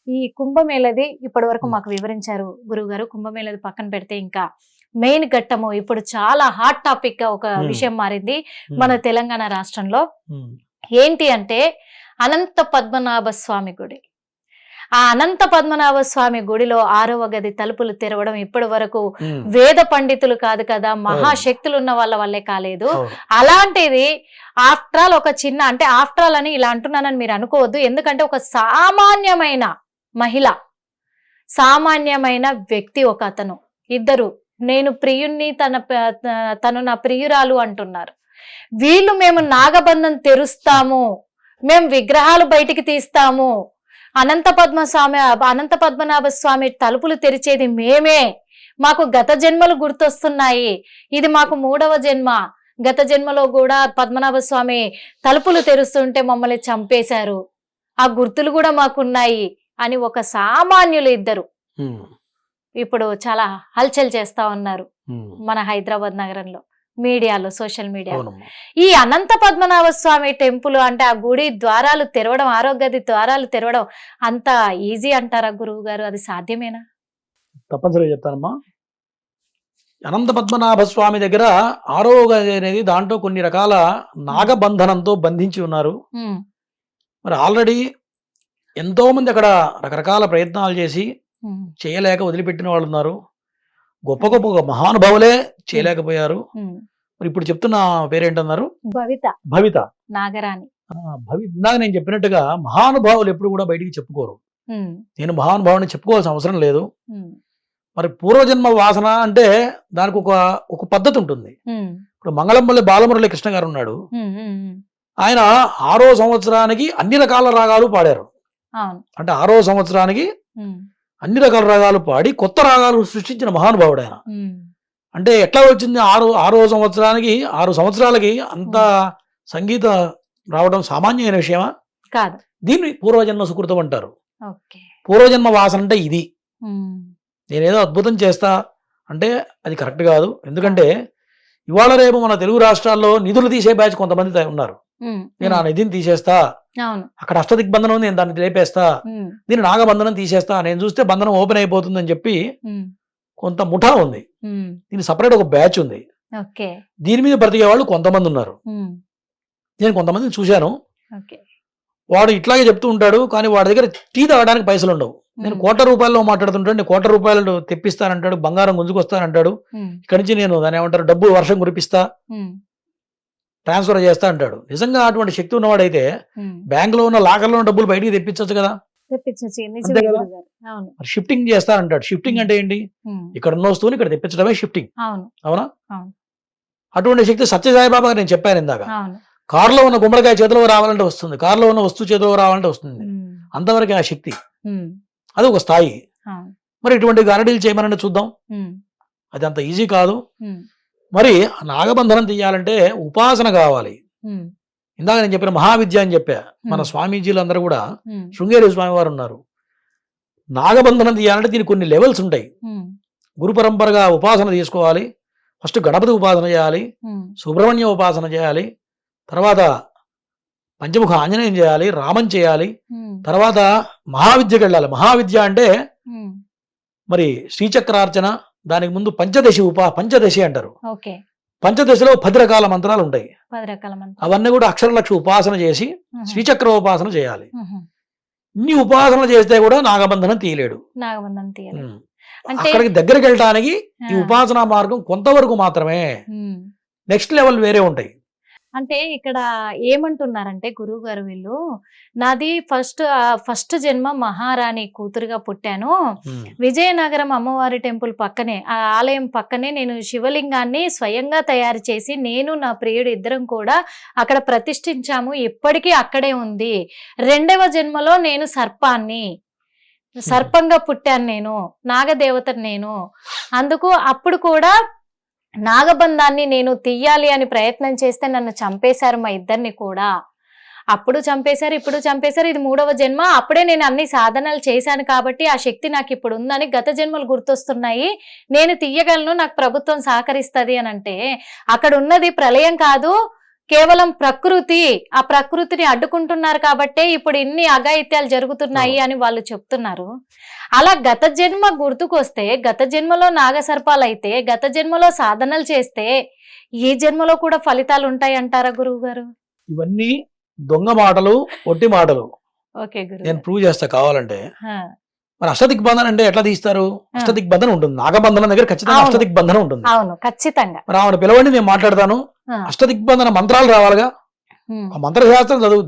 ఈ కుంభమేళది ఇప్పటి వరకు ఉమ్, మాకు వివరించారు గురువు గారు. కుంభమేళది పక్కన పెడితే ఇంకా మెయిన్ ఘట్టము ఇప్పుడు చాలా హాట్ టాపిక్ గా ఒక ఉమ్, విషయం మారింది ఉమ్, మన తెలంగాణ రాష్ట్రంలో. ఉమ్, ఏంటి అంటే అనంత పద్మనాభ స్వామి గుడి. ఆ అనంత పద్మనాభ స్వామి గుడిలో 6వ గది తలుపులు తెరవడం ఇప్పటి వరకు ఉమ్, వేద పండితులు కాదు కదా, అవును, మహాశక్తులు ఉన్న వాళ్ళ వల్లే కాలేదు. అవును. అలాంటిది ఆఫ్టర్ ఆల్ ఒక చిన్న, అంటే ఆఫ్టర్ ఆల్ అని ఇలా అంటున్నానని మీరు అనుకోవద్దు. ఎందుకంటే ఒక సామాన్యమైన మహిళ, సామాన్యమైన వ్యక్తి, ఒక అతను, ఇద్దరు నేను ప్రియుణ్ణి, తను నా ప్రియురాలు అంటున్నారు. వీళ్ళు మేము నాగబంధం తెరుస్తాము, మేము విగ్రహాలు బయటికి తీస్తాము, అనంత పద్మనాభ స్వామి తలుపులు తెరిచేది మేమే, మాకు గత జన్మలు గుర్తొస్తున్నాయి, ఇది మాకు 3వ జన్మ, గత జన్మలో కూడా పద్మనాభ స్వామి తలుపులు తెరుస్తుంటే మమ్మల్ని చంపేశారు, ఆ గుర్తులు కూడా మాకున్నాయి అని ఒక సామాన్యులు ఇద్దరు ఉమ్, ఇప్పుడు చాలా హల్చల్ చేస్తా ఉన్నారు ఉమ్, మన హైదరాబాద్ నగరంలో, మీడియాలో, సోషల్ మీడియాలో. అవునమ్మా. ఈ అనంత పద్మనాభ స్వామి టెంపుల్ అంటే ఆ గుడి ద్వారాలు తెరవడం, 6వ గది ద్వారాలు తెరవడం అంత ఈజీ అంటారా గురువు గారు? అది సాధ్యమేనా? తప్పనిసరిగా చెప్తానమ్మా. అనంత పద్మనాభ స్వామి దగ్గర 6వ గది అనేది దాంట్లో కొన్ని రకాల నాగబంధనంతో బంధించి ఉన్నారు. ఉమ్, మరి ఆల్రెడీ ఎంతో మంది అక్కడ రకరకాల ప్రయత్నాలు చేసి ఉమ్, చేయలేక వదిలిపెట్టిన వాళ్ళు ఉన్నారు. గొప్ప గొప్ప మహానుభావులే చేయలేకపోయారు. ఉమ్. మరి ఇప్పుడు చెప్తున్న పేరేంటన్నారు? భవిత భవిత. నాగరాణి. ఇందాక నేను చెప్పినట్టుగా మహానుభావులు ఎప్పుడు కూడా బయటికి చెప్పుకోరు. ఉమ్, నేను మహానుభావుని చెప్పుకోవాల్సిన అవసరం లేదు. ఉమ్, మరి పూర్వజన్మ వాసన అంటే దానికి ఒక పద్ధతి ఉంటుంది. ఉమ్, ఇప్పుడు మంగళంపల్లి బాలమురళి కృష్ణ గారు ఉన్నాడు. ఉమ్, ఉమ్, ఉమ్. ఆయన 6వ సంవత్సరానికి అన్ని రకాల రాగాలు పాడారు. అవును. అంటే 6వ సంవత్సరానికి ఉమ్, అన్ని రకాల రాగాలు పాడి కొత్త రాగాలు సృష్టించిన మహానుభావుడు ఆయన. ఉమ్, అంటే ఎట్లా వచ్చింది 6వ సంవత్సరానికి 6 సంవత్సరాలకి అంత సంగీత రావడం సామాన్యమైన విషయమా? కాదు. దీన్ని పూర్వజన్మ సుకృతం అంటారు. ఓకే. పూర్వజన్మ వాసన అంటే ఇది. ఉమ్, నేనేదో అద్భుతం చేస్తా అంటే అది కరెక్ట్ కాదు. ఎందుకంటే ఇవాళ రేపు మన తెలుగు రాష్ట్రాల్లో నిధులు తీసే బ్యాచ్ కొంతమంది ఉన్నారు. ఉమ్, నేను ఆ నిధిని తీసేస్తా, అవును. అక్కడ అష్టదిగ్బంధనం ఉంది, నేను దాన్ని లేపేస్తా, ఉమ్, దీన్ని నాగబంధనం తీసేస్తా, నేను చూస్తే బంధనం ఓపెన్ అయిపోతుందని చెప్పి ఉమ్, కొంత ముఠా ఉంది. ఉమ్. దీనికి సపరేట్ ఒక బ్యాచ్ ఉంది. ఓకే. దీని మీద బ్రతికే వాళ్ళు కొంతమంది ఉన్నారు. ఉమ్, నేను కొంతమందిని చూశాను. ఓకే. వాడు ఇట్లాగే చెప్తూ ఉంటాడు, కానీ వాడి దగ్గర టీ తాగడానికి పైసలు ఉండవు. నేను ₹1,00,00,000 మాట్లాడుతుంటాడు, నేను ₹1,00,00,000 తెప్పిస్తానంటాడు, బంగారం గుంజుకొస్తానంటాడు, ఉమ్, ఇక్కడి నుంచి నేను దాన్ని ఏమంటారు డబ్బు వర్షం కురిపిస్తా, ఉమ్, ట్రాన్స్ఫర్ చేస్తా అంటాడు. నిజంగా అటువంటి శక్తి ఉన్నవాడైతే ఉమ్. బ్యాంకులో ఉన్న లాకర్లో ఉన్న డబ్బులు బయటికి తెప్పించవచ్చు కదా. తెప్పించచ్చు. అంతే నిజమే కదా. గురుగారు. అవును. మరి షిఫ్టింగ్ చేస్తానంటాడు. షిఫ్టింగ్ అంటే ఏంటి? ఉమ్, ఇక్కడ ఉన్న వస్తువుని ఇక్కడ తెప్పించడమే షిఫ్టింగ్. అవును. అవునా? అవును. అటువంటి శక్తి సత్యసాయిబాబా నేను చెప్పాను ఇందాక. అవును. కారులో ఉన్న గుమ్మడికాయ చేతిలో రావాలంటే వస్తుంది, కారులో ఉన్న వస్తువు చేతిలో రావాలంటే వస్తుంది. ఉమ్, అంతవరకు ఆ శక్తి, ఉమ్, అది ఒక స్థాయి. అవును. మరి ఇటువంటి గారడీలు చేయమనండి చూద్దాం. ఉమ్, అది అంత ఈజీ కాదు. ఉమ్, మరి నాగబంధనం తీయాలంటే ఉపాసన కావాలి. ఉమ్, ఇందాక నేను చెప్పిన మహావిద్య అని చెప్పా. మన స్వామీజీలు అందరూ కూడా, ఉమ్, శృంగేరి స్వామి వారు ఉన్నారు. నాగబంధనం తీయాలంటే దీనికి కొన్ని లెవెల్స్ ఉంటాయి. ఉమ్, గురు పరంపరగా ఉపాసన తీసుకోవాలి. ఫస్ట్ గణపతి ఉపాసన చేయాలి, ఉమ్, సుబ్రహ్మణ్య ఉపాసన చేయాలి, తర్వాత పంచముఖ ఆంజనేయం చేయాలి, రామం చేయాలి, ఉమ్, తర్వాత మహావిద్యకి వెళ్ళాలి. మహావిద్య అంటే ఉమ్. మరి శ్రీచక్రార్చన, దానికి ముందు పంచదశి అంటారు. ఓకే. పంచదశలో 10 రకాల మంత్రాలు ఉంటాయి. 10 రకాల మంత్రం. అవన్నీ కూడా అక్షరలక్ష ఉపాసన చేసి ఉహు, శ్రీచక్ర ఉపాసన చేయాలి. ఉహు. ఇన్ని ఉపాసనలు చేస్తే కూడా నాగబంధనం తీయలేడు. నాగబంధనం తీయాలి. ఉమ్. అంటే అక్కడికి దగ్గరికి వెళ్ళటానికి ఈ ఆ, ఉపాసనా మార్గం కొంతవరకు మాత్రమే. ఉమ్. నెక్స్ట్ లెవెల్ వేరే ఉంటాయి. అంటే ఇక్కడ ఏమంటున్నారంటే గురువు గారు, వీళ్ళు నాది ఫస్ట్ జన్మ మహారాణి కూతురుగా పుట్టాను, ఉమ్. విజయనగరం అమ్మవారి టెంపుల్ పక్కనే, ఆ ఆలయం పక్కనే నేను శివలింగాన్ని స్వయంగా తయారు చేసి నేను నా ప్రియుడు ఇద్దరం కూడా అక్కడ ప్రతిష్ఠించాము, ఇప్పటికీ అక్కడే ఉంది. 2వ జన్మలో నేను సర్పంగా పుట్టాను, నేను నాగదేవతను నేను. అందుకు అప్పుడు కూడా నాగబంధాన్ని నేను తీయాలి అని ప్రయత్నం చేస్తే నన్ను చంపేశారు, మా ఇద్దరిని కూడా. అప్పుడు చంపేశారు, ఇప్పుడు చంపేశారు, ఇది 3వ జన్మ. అప్పుడే నేను అన్ని సాధనలు చేశాను కాబట్టి ఆ శక్తి నాకు ఇప్పుడు ఉందని గత జన్మలు గుర్తొస్తున్నాయి, నేను తీయగలను, నాకు ప్రభుత్వం సహకరిస్తుంది అని అంటే, అక్కడ ఉన్నది ప్రళయం కాదు, కేవలం ప్రకృతి, ఆ ప్రకృతిని అడ్డుకుంటున్నారు కాబట్టే ఇప్పుడు ఇన్ని అఘాయిత్యాలు జరుగుతున్నాయి అని వాళ్ళు చెప్తున్నారు. అలా గత జన్మ గుర్తుకొస్తే, గత జన్మలో నాగసర్పాలు అయితే, గత జన్మలో సాధనలు చేస్తే ఈ జన్మలో కూడా ఫలితాలు ఉంటాయి అంటారా గురువు గారు? ఇవన్నీ దొంగ మాటలు, ఒట్టి మాటలు. ఓకే గురువు నేను ప్రూవ్ చేస్తా కావాలంటే. ఆ, మరి అష్టదిగ్బంధన అంటే ఎట్లా తీస్తారు? అష్టదిగ్బంధన ఉంటుంది, నాగబంధనం దగ్గర ఖచ్చితంగా అవును. అష్టదిగ్బంధనం ఉంటుంది. అవును ఖచ్చితంగా. మరి ఆమెను పిలవండి, నేను మాట్లాడతాను. ఆ, అష్టదిగ్బంధన మంత్రాలు రావాలిగా. ఉమ్, ఆ మంత్రశాస్త్రం చదువు.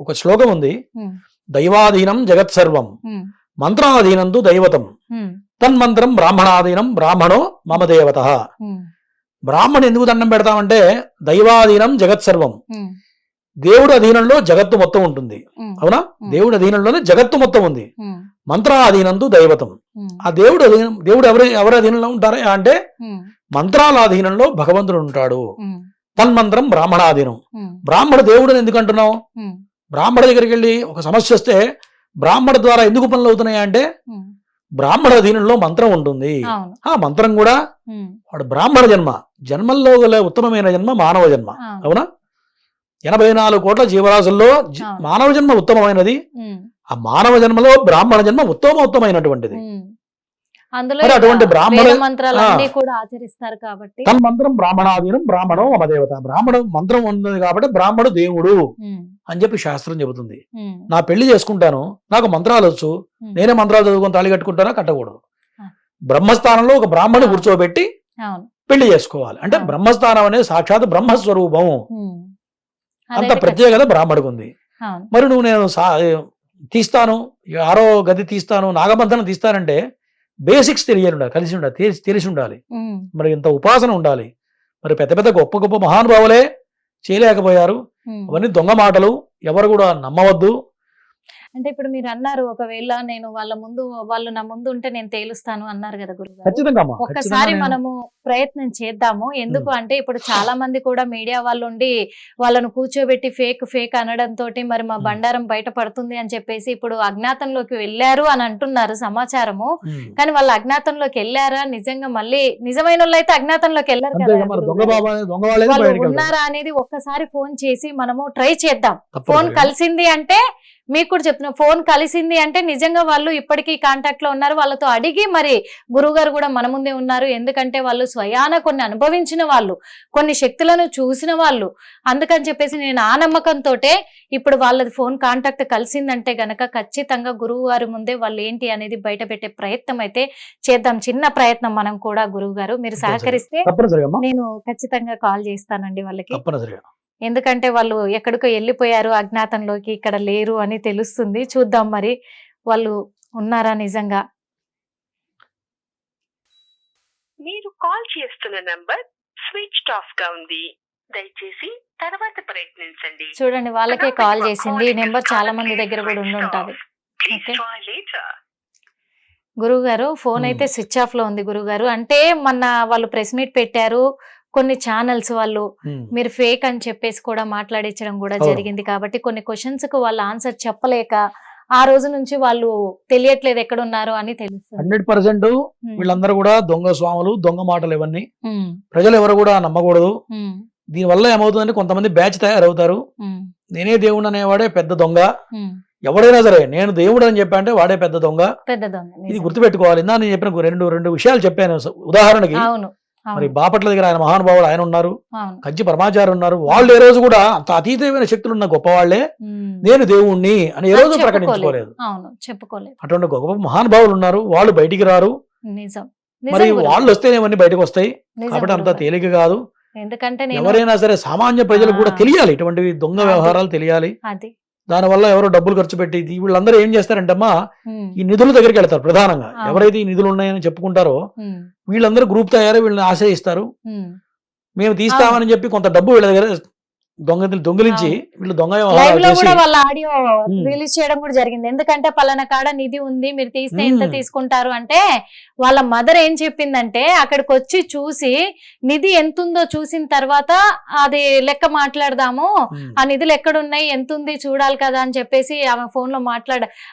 ఒక శ్లోకం ఉంది, ఉమ్, దైవాధీనం జగత్ సర్వం ఉమ్, మంత్రాధీనంతు దైవతం ఉమ్, తన్మంత్రం బ్రాహ్మణాధీనం బ్రాహ్మణో మమ దేవత. ఉమ్, బ్రాహ్మణుడు ఎందుకు దండం పెడతామంటే దైవాధీనం జగత్ సర్వం, ఉమ్, దేవుడు అధీనంలో జగత్తు మొత్తం ఉంటుంది. ఉమ్, అవునా? దేవుడు అధీనంలోనే జగత్తు మొత్తం ఉంది. ఉమ్, మంత్రాధీనంతు దైవతం. ఉమ్, ఆ దేవుడు ఎవరి అధీనంలో ఉంటారా అంటే ఉమ్, మంత్రాల అధీనంలో భగవంతుడు ఉంటాడు. ఉమ్, తన్మంత్రం బ్రాహ్మణాధీనం. ఉమ్, బ్రాహ్మణ దేవుడు ఎందుకు అంటున్నావు? ఉమ్, బ్రాహ్మణ దగ్గరికి వెళ్ళి ఒక సమస్య వస్తే బ్రాహ్మణ ద్వారా ఎందుకు పనులు అవుతున్నాయి అంటే ఉమ్, బ్రాహ్మణ అధీనంలో మంత్రం ఉంటుంది. అవును. ఆ మంత్రం కూడా ఉమ్, వాడు బ్రాహ్మణ జన్మ, జన్మల్లో గల ఉత్తమమైన జన్మ మానవ జన్మ. అవును. అవునా? 84 కోట్ల జీవరాశుల్లో అవును. మానవ జన్మ ఉత్తమమైనది. ఉమ్, ఆ మానవ జన్మలో బ్రాహ్మణ జన్మ ఉత్తమమైనటువంటిది. ఉమ్. అందులో మరి అటువంటి ఇక బ్రాహ్మణ- వేద మంత్రాలు అన్ని కూడా ఆచరిస్తారు కాబట్టి. తన్మంత్రం బ్రాహ్మణాధీనం బ్రాహ్మణో మమ దేవత. బ్రాహ్మణ మంత్రం ఉన్నది కాబట్టి బ్రాహ్మణుడు దేవుడు ఉమ్, అని చెప్పి శాస్త్రం చెబుతుంది. ఉమ్, నా పెళ్లి చేసుకుంటాను, నాకు మంత్రాలు వచ్చు, ఉమ్. నేనే మంత్రాలు చదువుకొని తాళి కట్టుకుంటానా? కట్టకూడదు. ఆ. బ్రహ్మస్థానంలో ఒక బ్రాహ్మణుడు ఆ. కూర్చోబెట్టి అవును. పెళ్లి చేసుకోవాలి. అంటే ఆ. బ్రహ్మస్థానం అనేది సాక్షాత్ బ్రహ్మస్వరూపం. ఉమ్. అంత అదైతే ప్రత్యేకత బ్రాహ్మడికి ఉంది. ఖచ్చితం. అవును. మరి నువ్వు నేను తీస్తాను, 6వ గది తీస్తాను, నాగబంధనం తీస్తానంటే బేసిక్స్ తెలిసి ఉండాలి, తెలిసి ఉండాలి. ఉమ్, మరి ఇంత ఉపాసన ఉండాలి. మరి పెద్ద పెద్ద గొప్ప గొప్ప మహానుభావులే చేయలేకపోయారు. ఉమ్. అవన్నీ దొంగ మాటలు, ఎవరు కూడా నమ్మవద్దు. అంటే ఇప్పుడు మీరు అన్నారు, ఒకవేళ నేను వాళ్ళు నా ముందు ఉంటే నేను తేలుస్తాను అన్నారు కదా గురుగారు. ఖచ్చితంగా అమ్మా, ఒక్కసారి ఖచ్చితంగా నేను- మనము ప్రయత్నం చేద్దాము. ఎందుకు అంటే ఇప్పుడు చాలా మంది కూడా మీడియా వాళ్ళు ఉండి వాళ్ళను కూర్చోబెట్టి ఫేక్ అనడంతో మరి మా బండారం బయట పడుతుంది అని చెప్పేసి ఇప్పుడు అజ్ఞాతంలోకి వెళ్ళారు అని అంటున్నారు సమాచారము. ఉమ్. కానీ వాళ్ళు అజ్ఞాతంలోకి వెళ్ళారా, నిజంగా మళ్ళీ నిజమైన వాళ్ళు అయితే అజ్ఞాతంలోకి వెళ్ళారు కదా అంతేగా మరి దొంగ గురువుగారు. దొంగ వాళ్ళే వాళ్ళు బయటకు వెళ్తారు. ఉన్నారా అనేది ఒక్కసారి ఫోన్ చేసి మనము ట్రై చేద్దాం. ఫోన్ తప్పనిసరిగా. కలిసింది అంటే మీకు కూడా చెప్తున్నా, ఫోన్ కలిసింది అంటే నిజంగా వాళ్ళు ఇప్పటికీ కాంటాక్ట్ లో ఉన్నారు. వాళ్ళతో అడిగి మరి గురువుగారు కూడా మన ముందే ఉన్నారు. ఎందుకంటే వాళ్ళు స్వయాన కొన్ని అనుభవించిన వాళ్ళు, కొన్ని శక్తులను చూసిన వాళ్ళు. అందుకని చెప్పేసి నేను ఆ నమ్మకంతో ఇప్పుడు వాళ్ళది ఫోన్ కాంటాక్ట్ కలిసిందంటే గనక ఖచ్చితంగా గురువు గారి ముందే వాళ్ళు ఏంటి అనేది బయట పెట్టే ప్రయత్నం అయితే చేద్దాం. చిన్న ప్రయత్నం మనం కూడా. గురువు గారు మీరు సహకరిస్తే తప్పనిసరిగా అమ్మా, నేను ఖచ్చితంగా కాల్ చేస్తానండి వాళ్ళకి. తప్పనిసరిగా. ఎందుకంటే వాళ్ళు ఎక్కడికో వెళ్ళిపోయారు అజ్ఞాతంలోకి, ఇక్కడ లేరు అని తెలుస్తుంది. చూద్దాం మరి వాళ్ళు ఉన్నారా నిజంగా. మీరు కాల్ చేస్తున్న నంబర్ స్విచ్డ్ ఆఫ్ గా ఉంది, దయచేసి తర్వాత ప్రయత్నించండి. చూడండి, వాళ్ళకే కాల్ చేసింది. ఈ నెంబర్ చాలా మంది దగ్గర కూడా ఉండుంటది. ఓకే గురువు గారు, ఫోన్ అయితే స్విచ్ ఆఫ్ లో ఉంది గురువు. అంటే మొన్న వాళ్ళు ప్రెస్ మీట్ పెట్టారు, కొన్ని ఛానల్స్ వాళ్ళు ఉమ్. మీరు ఫేక్ అని చెప్పేసి కూడా మాట్లాడించడం కూడా అవును. జరిగింది. కాబట్టి కొన్ని క్వశ్చన్స్ కు వాళ్ళు ఆన్సర్ చెప్పలేక ఆ రోజు నుంచి వాళ్ళు తెలియట్లేదు ఎక్కడున్నారు అని తెలుస్తుంది. 100% ఉమ్, వీళ్ళందరూ కూడా దొంగ స్వాములు, దొంగ మాటలు ఇవన్నీ. ఉమ్, ప్రజలు ఎవరు కూడా నమ్మకూడదు. ఉమ్, దీనివల్ల ఏమవుతుందంటే కొంతమంది బ్యాచ్ తయారవుతారు. ఉమ్, నేనే దేవుడు అనేవాడే పెద్ద దొంగ. ఉమ్. ఎవడైనా సరే నేను దేవుడు అని చెప్పంటే వాడే పెద్ద దొంగ. పెద్ద దొంగ ఇది నిజం. గుర్తుపెట్టుకోవాలి. ఇందా నేను చెప్పిన రెండు విషయాలు చెప్పాను. ఉదాహరణకి అవును, మరి అవును, బాపట్ల దగ్గర ఆయన మహానుభావుడు ఆయన ఉన్నారు, అవును. కంచి పరమాచార్య ఉన్నారు. వాళ్ళు ఏ రోజు కూడా అంత అతీతమైన శక్తులు ఉన్న గొప్ప వాళ్ళే ఉమ్. నేను దేవుణ్ణి అని ఏ రోజు చెప్పుకోలేదు. ప్రకటించుకోలేదు. అవును, చెప్పుకోలేదు. అటువంటి గొప్ప మహానుభావులు ఉన్నారు, వాళ్ళు బయటికి రారు. నిజం, మరి నిజం గురువు. వాళ్ళు వస్తేనే ఇవన్నీ బయటకు వస్తాయి. నిజం కాబట్టి అంత గురువు. తేలిక కాదు. ఎందుకంటే నేను ఎవరైనా సరే సామాన్య ప్రజలకు కూడా ఆ. తెలియాలి, ఇటువంటివి దొంగ అది. వ్యవహారాలు తెలియాలి. అది దానివల్ల ఎవరో డబ్బులు ఖర్చు పెట్టి వీళ్ళందరూ ఏం చేస్తారంటమ్మా, ఉమ్, ఈ నిధుల దగ్గరికి వెళ్తారు. ప్రధానంగా అవును. ఎవరైతే ఈ నిధులు ఉన్నాయని చెప్పుకుంటారో ఉమ్, వీళ్ళందరూ గ్రూప్ తయారై వీళ్ళని ఆశ్రయిస్తారు. ఉమ్. మేము తీస్తామని చెప్పి కొంత డబ్బు వీళ్ళ దగ్గర దొంగిలించి అవును. వీళ్ళు దొంగ లైవ్ వ్యవహారాలు లో చేసి కూడా వాళ్ళ ఆడియో ఉమ్. రిలీజ్ చేయడం కూడా జరిగింది. ఎందుకంటే పలానా కాడ నిధి ఉంది, మీరు తీస్తే ఎంత ఉమ్. తీసుకుంటారు అంటే వాళ్ళ మదర్ ఏం చెప్పిందంటే అక్కడికి వచ్చి చూసి నిధి ఎంత ఉందో చూసిన తర్వాత అది లెక్క మాట్లాడదాము, ఉమ్. ఆ నిధులు ఎక్కడున్నాయి ఎంత ఉంది చూడాలి కదా అని చెప్పేసి ఆమె ఫోన్ లో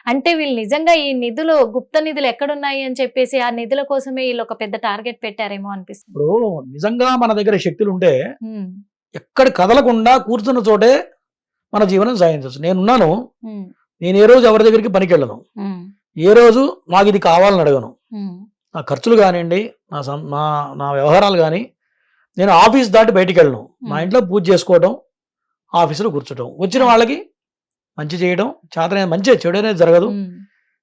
అంటే వీళ్ళు నిజంగా ఈ నిధులు గుప్త నిధులు ఎక్కడున్నాయి అని చెప్పేసి ఆ నిధుల కోసమే వీళ్ళు ఒక పెద్ద టార్గెట్ పెట్టారేమో అనిపిస్తుంది. ఇప్పుడు నిజంగా మన దగ్గర శక్తులు ఉంటే ఉమ్, ఎక్కడ కదలకుండా కూర్చున్న చోటే మన జీవనం సాగించవచ్చు. నేనున్నాను, ఉమ్, నేను ఏ రోజు ఎవరి దగ్గరికి పనికి వెళ్ళను, ఉమ్, ఏ రోజు నాకు ఇది కావాలని అడగను. ఉమ్, నా ఖర్చులు కానివ్వండి, నా వ్యవహారాలు కానీ, నేను ఆఫీస్ దాటి బయటికి వెళ్ళను. మా ఇంట్లో పూజ చేసుకోవడం, ఆఫీసులో కూర్చోటం, వచ్చిన వాళ్ళకి మంచి చేయడం, చేతనే మంచి చెడు అనేది జరగదు. ఉమ్,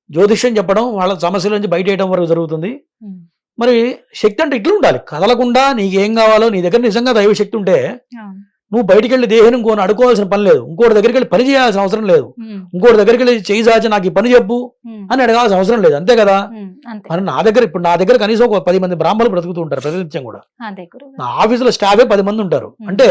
జ్యోతిష్యం చెప్పడం, వాళ్ళ సమస్యల నుంచి బయట వేయడం వరకు జరుగుతుంది. ఉమ్, మరి శక్తి అంటే ఇట్లా ఉండాలి, కదలకుండా నీకేం కావాలో నీ దగ్గర నిజంగా దైవ శక్తి ఉంటే అవును, నువ్వు బయటికి వెళ్ళి దేహం ఇంకోని అడుకోవాల్సిన పని లేదు, ఇంకోటి దగ్గరికి వెళ్ళి పని చేయాల్సిన అవసరం లేదు, ఉమ్, ఇంకోటి దగ్గరికి వెళ్ళి చేయి చాచి నాకు ఈ పని చెప్పు ఉమ్, అని అడగాల్సిన అవసరం లేదు. అంతే కదా. అంతే మరి ఇప్పుడు నా దగ్గర కనీసం ఒక 10 మంది బ్రాహ్మణులు బ్రతుకుతూ ఉంటారు ప్రతినిత్యం కూడా. అదే గురువు నా ఆఫీసులో స్టాఫే 10 మంది ఉంటారు. ఉమ్. అంటే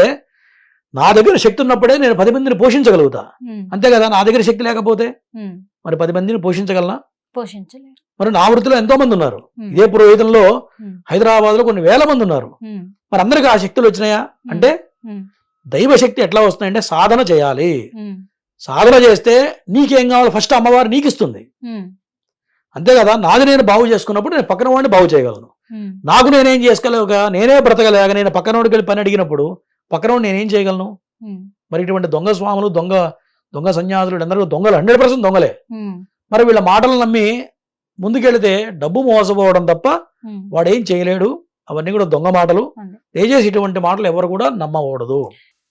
నా దగ్గర శక్తి ఉన్నప్పుడే నేను 10 మందిని పోషించగలుగుతా. ఉమ్, అంతే కదా. నా దగ్గర శక్తి లేకపోతే ఉమ్, మరి 10 మందిని పోషించగలనా? పోషించలేరు. మరి నా వృత్తిలో ఎంతో మంది ఉన్నారు. ఉమ్, ఇదే పురోహితంలో ఉమ్, హైదరాబాద్ లో కొన్ని వేల మంది ఉన్నారు. ఉమ్, మరి అందరికి ఆ శక్తులు వచ్చినాయా అంటే ఉమ్, దైవ శక్తి ఎట్లా వస్తున్నాయంటే సాధన చేయాలి. ఉమ్, సాధన చేస్తే నీకేం కావాలి ఫస్ట్ అమ్మవారు నీకు ఇస్తుంది. ఉమ్, అంతే కదా. నాది నేను బాగు చేసుకున్నప్పుడు నేను పక్కన వాడిని బాగు చేయగలను. ఉమ్, నాకు నేనేం చేసుకోలేక నేనే బ్రతకలేక నేను పక్కన వాడికి వెళ్ళి పని అడిగినప్పుడు పక్కన వాడిని నేనేం చేయగలను? ఉమ్, మరి ఇటువంటి దొంగ స్వాములు, దొంగ సన్యాసులు అందరూ దొంగలు, 100% దొంగలే. ఉమ్, మరి వీళ్ళ మాటలు నమ్మి ముందుకెళితే డబ్బు మోసపోవడం తప్ప ఉమ్. వాడేం చేయలేడు. అవన్నీ కూడా దొంగ మాటలు. అదే. దయచేసి ఇటువంటి మాటలు ఎవరు కూడా నమ్మకూడదు.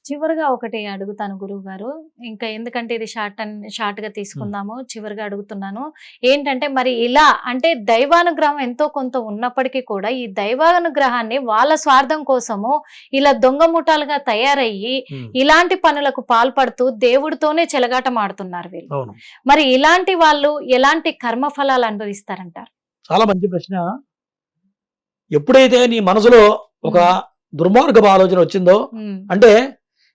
చివరిగా ఒకటి అడుగుతాను గురువు గారు, ఇంకా ఎందుకంటే ఇది షార్ట్ గా తీసుకుందాము. చివరిగా అడుగుతున్నాను ఏంటంటే, మరి ఇలా అంటే దైవానుగ్రహం ఎంతో కొంత ఉన్నప్పటికీ కూడా ఈ దైవానుగ్రహాన్ని వాళ్ళ స్వార్థం కోసము ఇలా దొంగ ముఠాలుగా తయారయ్యి ఉమ్. ఇలాంటి పనులకు పాల్పడుతూ దేవుడితోనే చెలగాటం ఆడుతున్నారు వీళ్ళు. అవును. మరి ఇలాంటి వాళ్ళు ఎలాంటి కర్మ ఫలాలు అనుభవిస్తారంటారు? చాలా మంచి ప్రశ్న. ఎప్పుడైతే నీ మనసులో ఒక దుర్మార్గపు ఆలోచన వచ్చిందో ఉమ్, అంటే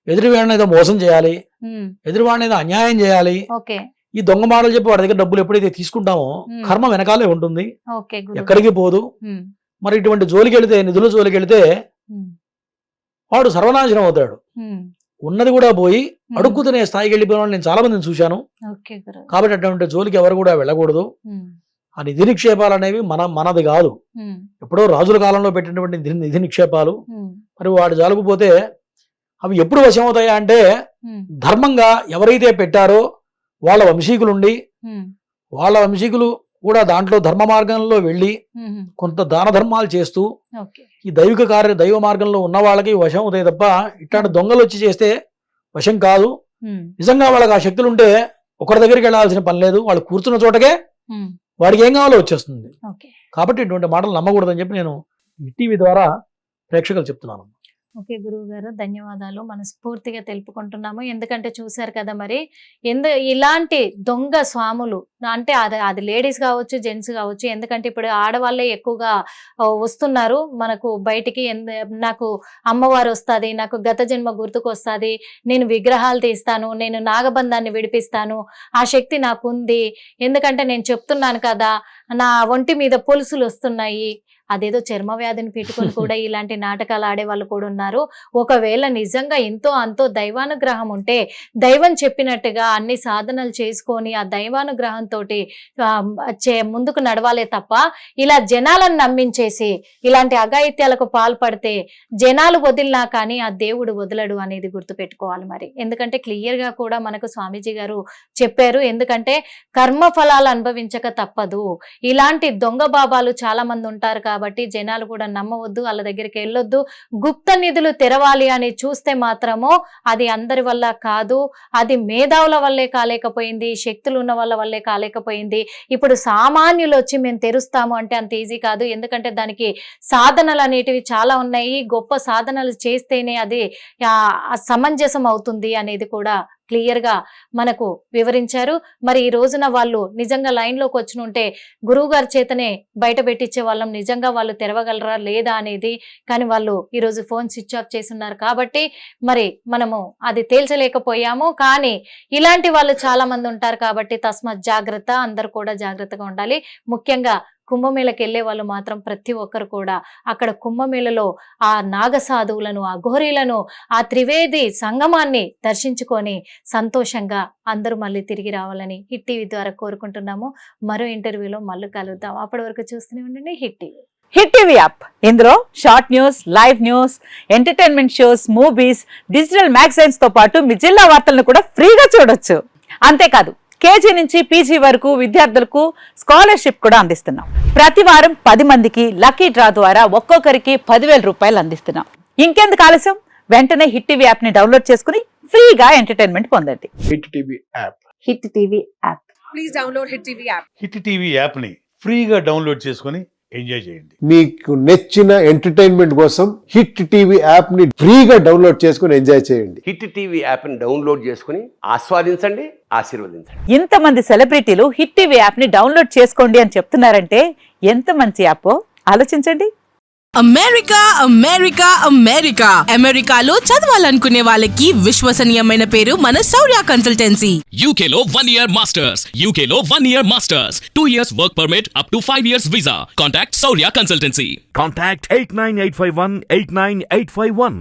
ఎదురువాడిని ఏదో మోసం చేయాలి, ఉమ్, ఎదురువాడిని ఏదో అన్యాయం చేయాలి, ఓకే, ఈ దొంగ మాటలు చెప్పి వాడి దగ్గర డబ్బులు ఎప్పుడైతే తీసుకుంటామో ఉమ్. కర్మ వెనకాలే ఉంటుంది, ఓకే గురువు. ఎక్కడికి పోదు. ఉమ్, మరి ఇటువంటి జోలికి వెళితే, నిధుల జోలికి వెళితే ఉమ్, వాడు సర్వనాశనం అవుతాడు. ఉమ్, ఉన్నది కూడా పోయి ఉమ్. అడుక్కుతునే స్థాయికి వెళ్ళిపోయిన వాళ్ళు నేను చాలా మందిని చూశాను. ఓకే గురువు. కాబట్టి అటువంటి జోలికి ఎవరు కూడా వెళ్ళకూడదు. ఉమ్, ఆ నిధి నిక్షేపాలు అనేవి మనది కాదు, ఉమ్, ఎప్పుడో రాజుల కాలంలో పెట్టినటువంటి నిధి నిక్షేపాలు. ఉమ్, మరి వాడు జాలుకుపోతే అవి ఎప్పుడు వశమవుతాయా అంటే ఉమ్, ధర్మంగా ఎవరైతే పెట్టారో వాళ్ళ వంశీకులుండి, ఉమ్, వాళ్ళ వంశీకులు కూడా దాంట్లో ధర్మ మార్గంలో వెళ్ళి ఉమ్, కొంత దాన ధర్మాలు చేస్తూ ఓకే, ఈ దైవ మార్గంలో ఉన్న వాళ్ళకి వశం అవుతాయి తప్ప ఇట్లాంటి దొంగలు వచ్చి చేస్తే వశం కాదు. ఉమ్, నిజంగా వాళ్ళకి ఆ శక్తులు ఉంటే ఒకరి దగ్గరికి వెళ్ళాల్సిన పని లేదు, వాళ్ళు కూర్చున్న చోటకే ఉమ్, వాడికి ఏం కావాలో వచ్చేస్తుంది. ఓకే. కాబట్టి ఇటువంటి మాటలు నమ్మకూడదని చెప్పి నేను ఈ టీవీ ద్వారా ప్రేక్షకులు చెప్తున్నాను. ఓకే గురువు గారు, ధన్యవాదాలు మనస్ఫూర్తిగా తెలుపుకుంటున్నాము. ఎందుకంటే చూశారు కదా, మరి ఇలాంటి దొంగ స్వాములు అంటే అది లేడీస్ కావచ్చు, జెంట్స్ కావచ్చు, ఎందుకంటే ఇప్పుడు ఆడవాళ్ళే ఎక్కువగా వస్తున్నారు మనకు బయటికి. నాకు అమ్మవారు వస్తుంది, నాకు గత జన్మ గుర్తుకు వస్తుంది, నేను విగ్రహాలు తీస్తాను, నేను నాగబంధాన్ని విడిపిస్తాను, ఆ శక్తి నాకుంది, ఎందుకంటే నేను చెప్తున్నాను కదా, నా ఒంటి మీద పొలుసులు వస్తున్నాయి, అదేదో చర్మ వ్యాధిని పెట్టుకొని కూడా ఇలాంటి నాటకాలు ఆడే వాళ్ళు కూడా ఉన్నారు. ఒకవేళ నిజంగా ఎంతో అంతో దైవానుగ్రహం ఉంటే దైవం చెప్పినట్టుగా అన్ని సాధనలు చేసుకొని ఆ దైవానుగ్రహంతో ముందుకు నడవాలే తప్ప ఇలా జనాలను నమ్మించేసి ఇలాంటి అఘాయిత్యాలకు పాల్పడితే జనాలు వదిలినా కానీ ఆ దేవుడు వదలడు అనేది గుర్తుపెట్టుకోవాలి. మరి ఎందుకంటే క్లియర్ గా కూడా మనకు స్వామీజీ గారు చెప్పారు, ఎందుకంటే కర్మ ఫలాలు అనుభవించక తప్పదు. ఇలాంటి దొంగ బాబాలు చాలా మంది ఉంటారు కాబట్టి జనాలు కూడా నమ్మవద్దు, వాళ్ళ దగ్గరికి వెళ్ళొద్దు. గుప్త నిధులు తెరవాలి అని చూస్తే మాత్రము అది అందరి వల్ల కాదు, అది మేధావుల వల్లే కాలేకపోయింది, శక్తులు ఉన్న వాళ్ళ వల్లే కాలేకపోయింది. ఇప్పుడు సామాన్యులు వచ్చి మేము తెరుస్తాము అంటే అంత ఈజీ కాదు, ఎందుకంటే దానికి సాధనలు అనేటివి చాలా ఉన్నాయి. గొప్ప సాధనలు చేస్తేనే అది సమంజసం అవుతుంది అనేది కూడా క్లియర్ గా మనకు వివరించారు. మరి ఈ రోజున వాళ్ళు నిజంగా లైన్ లోకి వచ్చి ఉంటే గురువు గారి చేతనే బయట పెట్టించే వాళ్ళం, నిజంగా వాళ్ళు తెరవగలరా లేదా అనేది. కానీ వాళ్ళు ఈరోజు ఫోన్ స్విచ్ ఆఫ్ చేస్తున్నారు కాబట్టి మరి మనము అది తేల్చలేకపోయాము. కానీ ఇలాంటి వాళ్ళు చాలా మంది ఉంటారు కాబట్టి తస్మాత్ జాగ్రత్త, అందరు కూడా జాగ్రత్తగా ఉండాలి. ముఖ్యంగా కుంభమేళకి వెళ్ళే వాళ్ళు మాత్రం ప్రతి ఒక్కరు కూడా అక్కడ కుంభమేళలో ఆ నాగసాధువులను, ఆ ఘోరీలను, ఆ త్రివేది సంగమాన్ని దర్శించుకొని సంతోషంగా అందరూ మళ్ళీ తిరిగి రావాలని హిట్ టీవీ ద్వారా కోరుకుంటున్నాము. మరో ఇంటర్వ్యూలో మళ్ళీ కలుద్దాం. అప్పటి వరకు చూస్తూనే ఉండండి hit TV. Hit TV app ఇందులో short news, live news, entertainment shows, movies, digital magazines తో పాటు మీ జిల్లా వార్తలను కూడా ఫ్రీగా చూడొచ్చు. అంతేకాదు కేజీ నుంచి పీజీ వరకు విద్యార్థులకు స్కాలర్షిప్ కూడా అందిస్తున్నాం. ప్రతి వారం 10 మందికి లక్కీ డ్రా ద్వారా ఒక్కొక్కరికి 10,000 రూపాయలు అందిస్తున్నాం. ఇంకెందుకు ఆలస్యం, వెంటనే హిట్ టీవీ యాప్ ని డౌన్లోడ్ చేసుకుని ఫ్రీగా ఎంటర్టైన్మెంట్ పొందండి. Hit TV app. Hit TV app. Please download Hit TV app. Hit TV యాప్ని ఫ్రీగా డౌన్లోడ్ చేసుకొని ఎంజాయ్ చేయండి. మీకు నచ్చిన ఎంటర్టైన్మెంట్ కోసం హిట్ టీవీ యాప్ ని ఫ్రీగా డౌన్లోడ్ చేసుకుని ఎంజాయ్ చేయండి. హిట్ టీవీ యాప్ని డౌన్లోడ్ చేసుకుని ఆస్వాదించండి, ఆశీర్వదించండి. ఇంతమంది సెలబ్రిటీలు హిట్ టీవీ యాప్ ని డౌన్లోడ్ చేసుకోండి అని చెప్తున్నారంటే ఎంత మంచి యాప్ ఆలోచించండి. అమెరికా అమెరికా అమెరికా అమెరికాలో చదవాలనుకునే వాళ్ళకి విశ్వసనీయమైన పేరు మన శౌర్య consultancy. UK Law 1 Year Masters. UK Law 1 Year Masters. 2 years work permit up to 5 years visa. Contact Saurya Consultancy. Contact 89851 89851.